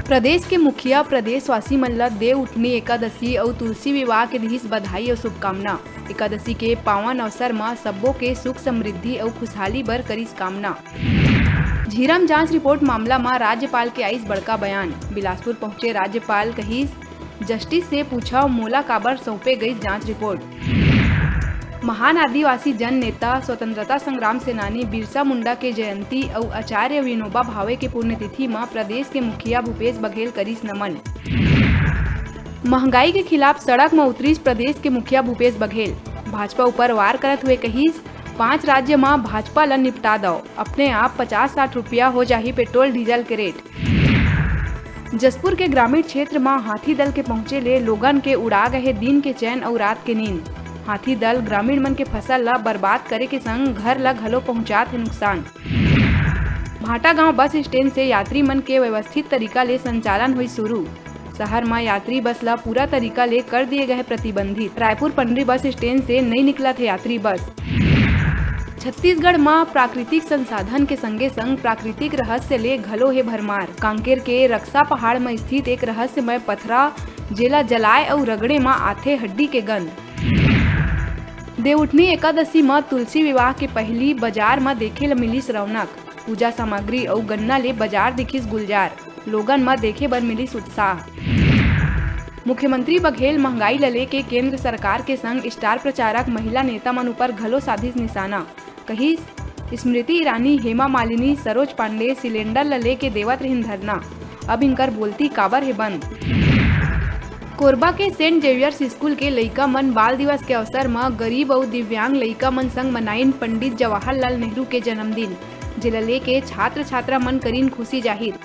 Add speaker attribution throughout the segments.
Speaker 1: प्रदेश के मुखिया प्रदेशवासी मन ला देव उठनी एकादशी और तुलसी विवाह के दिहिस बधाई और शुभकामना। एकादशी के पावन अवसर में सबो के सुख समृद्धि और खुशहाली बर करिस कामना। झीरम जांच रिपोर्ट मामला में राज्यपाल के आइस बड़का बयान। बिलासपुर पहुंचे राज्यपाल कहिस जस्टिस से पूछा मोला काबर सौंपे गई जांच रिपोर्ट। महान आदिवासी जन नेता स्वतंत्रता संग्राम सेनानी बिरसा मुंडा के जयंती और आचार्य विनोबा भावे के पुण्यतिथि में प्रदेश के मुखिया भूपेश बघेल करिस नमन। महंगाई के खिलाफ सड़क में उतरिस प्रदेश के मुखिया भूपेश बघेल। भाजपा ऊपर वार करत हुए कहिस 5 राज्य में भाजपा ला निपटा दो, अपने आप 50-60 रुपया हो जाही पेट्रोल डीजल के रेट। जसपुर के ग्रामीण क्षेत्र में हाथी दल के पहुंचे ले लोगन के उड़ा गए दिन के चैन और रात के नींद। हाथी दल ग्रामीण मन के फसल ला बर्बाद करे के संग घर ला घलो पहुंचात है नुकसान। भाटा गांव बस स्टैंड से यात्री मन के व्यवस्थित तरीका ले संचालन हुई शुरू। शहर में यात्री बस ला पूरा तरीका ले कर दिए गए प्रतिबंधित। रायपुर पंडरी बस स्टैंड से नहीं निकला थे यात्री बस। छत्तीसगढ़ में प्राकृतिक संसाधन के संगे संग प्राकृतिक रहस्य ले घलो है भरमार। कांकेर के रक्षा पहाड़ में स्थित एक रहस्यमय पथरा जेला जलाए और रगड़े में आथे हड्डी के गंध। देवउठनी एकादशी में तुलसी विवाह के पहली बाजार में देखे ला मिलिस रौनक। पूजा सामग्री और गन्ना ले बाजार दिखिस गुलजार। लोगन में देखे बर मिलिस उत्साह। मुख्यमंत्री बघेल महंगाई ला लेके केंद्र सरकार के संग स्टार प्रचारक महिला नेता मन ऊपर घलो साधिस निशाना। कहिस स्मृति ईरानी, हेमा मालिनी, सरोज पांडे सिलेंडर ला लेके देवत रहिन धरना। अब इनकर बोलती काबर है बंद। कोरबा के सेंट जेवियर्स स्कूल के लइका मन बाल दिवस के अवसर में गरीब और दिव्यांग लइका मन संग मनाइन पंडित जवाहरलाल नेहरू के जन्मदिन। जिला लेके छात्र छात्रा मन करीन खुशी जाहिर।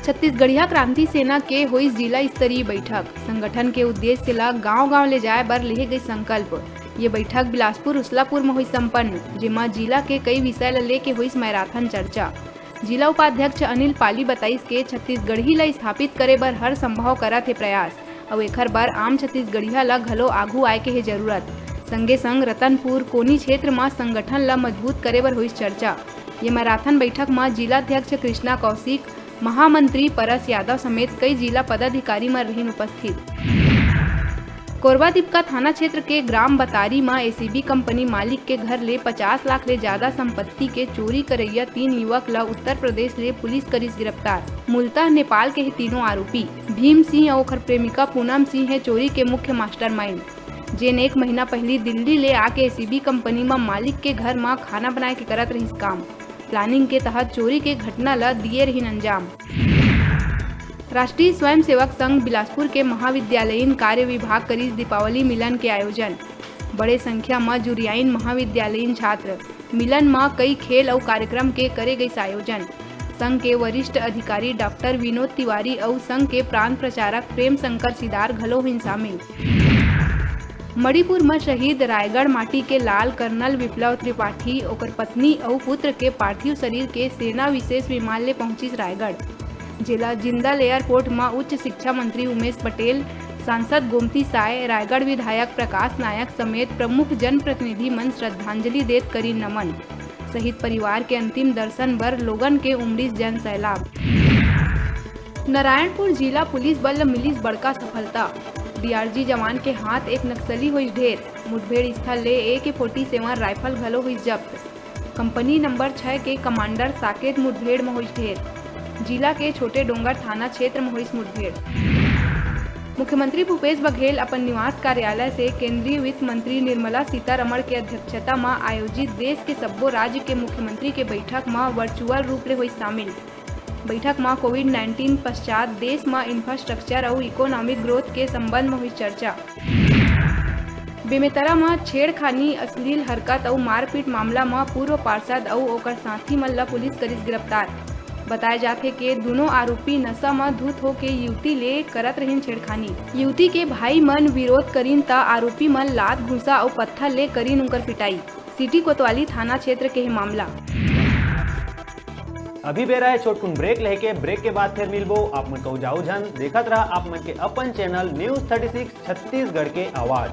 Speaker 1: छत्तीसगढ़िया क्रांति सेना के हुई जिला स्तरीय बैठक। संगठन के उद्देश्य ला गांव-गांव ले जाए बर लेहे गई संकल्प। ये बैठक बिलासपुर उसलापुर में हुई संपन्न, जेमा जिला के कई विषय ला लेके हुई मैराथन चर्चा। जिला उपाध्यक्ष अनिल पाली बताइस के छत्तीसगढ़ी ला स्थापित करे बर हर संभव करत है प्रयास और एखर बर आम छत्तीसगढ़िया ला घलो आघू आए के है जरूरत। संगे संग रतनपुर कोनी क्षेत्र में संगठन ला मजबूत करे बर हुई चर्चा। ये मैराथन बैठक में जिलाध्यक्ष कृष्णा कौशिक, महामंत्री परस यादव समेत कई जिला पदाधिकारी में रहीन उपस्थित। कोरबा दीपका थाना क्षेत्र के ग्राम बतारी में एसीबी कंपनी मालिक के घर ले 50 लाख ले ज्यादा संपत्ति के चोरी करैया 3 युवक ला उत्तर प्रदेश ले पुलिस करिस गिरफ्तार। मूलतः नेपाल के ही तीनों आरोपी भीम सिंह और ओखर प्रेमिका पूनम सिंह है चोरी के मुख्य मास्टरमाइंड, जेन 1 महीना पहले दिल्ली ले आके एसीबी कंपनी में मालिक के घर में खाना बनाए के करत रहिस काम। प्लानिंग के तहत चोरी के घटना ला दिए रहीन अंजाम। राष्ट्रीय स्वयंसेवक संघ बिलासपुर के महाविद्यालयीन कार्य विभाग करिस दीपावली मिलन के आयोजन। बड़े संख्या में जुरियाइन महाविद्यालयीन छात्र। मिलन में कई खेल और कार्यक्रम के करे गई आयोजन। संघ के वरिष्ठ अधिकारी डॉक्टर विनोद तिवारी और संघ के प्रांत प्रचारक प्रेम शंकर सिदार घलो हुई शामिल। मणिपुर में शहीद रायगढ़ माटी के लाल कर्नल विप्लव त्रिपाठी ओकर पत्नी और पुत्र के पार्थिव शरीर के सेना विशेष विमान ले पहुंचिस रायगढ़। जिला जिंदल एयरपोर्ट में उच्च शिक्षा मंत्री उमेश पटेल, सांसद गोमती साय, रायगढ़ विधायक प्रकाश नायक समेत प्रमुख जनप्रतिनिधि मन श्रद्धांजलि देत करी नमन। शहीद परिवार के अंतिम दर्शन बर लोगन के उमड़िस जन सैलाब। नारायणपुर जिला पुलिस बल मिलिस बड़का सफलता। डीआरजी जवान के हाथ एक नक्सली हुई ढेर। मुठभेड़ स्थल ले AK-47 राइफल घलो हुई जब्त। कंपनी नंबर 6 के कमांडर साकेत मुठभेड़ में हुई ढेर। जिला के छोटे डोंगर थाना क्षेत्र में हुई मुठभेड़। मुख्यमंत्री भूपेश बघेल अपन निवास कार्यालय से केंद्रीय वित्त मंत्री निर्मला सीतारमण के अध्यक्षता में आयोजित देश के सब्बो राज्य के मुख्यमंत्री के बैठक में वर्चुअल रूप ले हुई शामिल। बैठक में कोविड-19 पश्चात देश में इंफ्रास्ट्रक्चर और इकोनॉमिक ग्रोथ के संबंध में हुई चर्चा। बेमेतरा में छेड़खानी, अश्लील हरकत और मारपीट मामला में पूर्व पार्षद और ओकर साथी मन ला पुलिस करिस गिरफ्तार। बताया जाथे के दोनों आरोपी नशा में धुत होके युवती ले करत रहिन छेड़खानी। युवती के भाई मन विरोध करीन ता आरोपी मन लात घुसा और पत्थर ले करीन उनकर पिटाई। सिटी कोतवाली थाना क्षेत्र के है मामला।
Speaker 2: अभी बेरा है छोटकुन ब्रेक लेके, ब्रेक के बाद फिर मिलबो। आप मन को जाऊ झन देखत रहा आप मन के अपन चैनल न्यूज़ 36 छत्तीसगढ़ के आवाज।